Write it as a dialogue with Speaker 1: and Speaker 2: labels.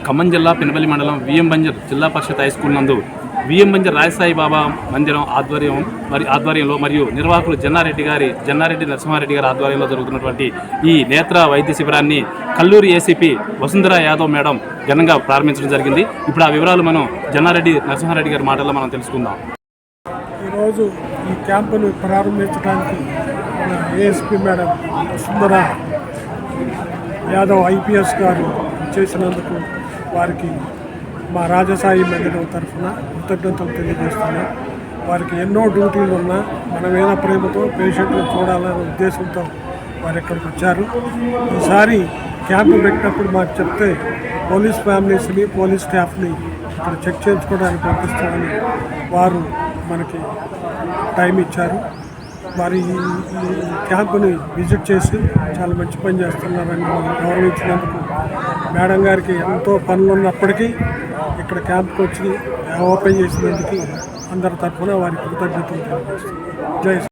Speaker 1: ఖమ్మం జిల్లా పెనుబల్లి మండలం విఎం బంజర్ జిల్లా పరిషత్ హై స్కూల్ నందు విఎం బంజర్ రాజసాయి బాబా మందిరం ఆధ్వర్యంలో మరియు నిర్వాహకులు జన్నారెడ్డి నరసింహారెడ్డి గారి ఆధ్వర్యంలో జరుగుతున్నటువంటి ఈ నేత్ర వైద్య శిబిరాన్ని కల్లూరి ఏసీపీ వసుంధర యాదవ్ మేడం ఘనంగా ప్రారంభించడం జరిగింది. ఇప్పుడు ఆ వివరాలు మనం జన్నారెడ్డి నరసింహారెడ్డి గారి మాటల్లో మనం తెలుసుకుందాం.
Speaker 2: ఈరోజు ఈ క్యాంపును ప్రారంభించడానికి మన ASP madam Vasundhara Yadav IPS గారు చేసినందుకు వారికి మా రాజసాయి మందిరం తరఫున కృతజ్ఞతలు తెలియజేస్తున్నాం. వారికి ఎన్నో డ్యూటీలు ఉన్నా మనమేనా ప్రేమతో పేషెంట్లు చూడాలనే ఉద్దేశంతో వారు ఇక్కడికి వచ్చారు. ఈసారి క్యాంపు పెట్టినప్పుడు మాకు చెప్తే పోలీస్ ఫ్యామిలీస్ని పోలీస్ స్టాఫ్ని ఇక్కడ చెక్ చేయించుకోవడానికి పంపిస్తామని వారు మనకి టైం ఇచ్చారు. వారి ఈ క్యాంపుని విజిట్ చేసి చాలా మంచి పని చేస్తున్నారని గౌరవించినందుకు మేడం గారికి ఎంతో పనులు ఉన్నప్పటికీ ఇక్కడ క్యాంప్కి వచ్చి ఓపెన్ చేసినందుకు అందరి తరఫున వారికి కృతజ్ఞతలు తెలియజేస్తున్నాను. జై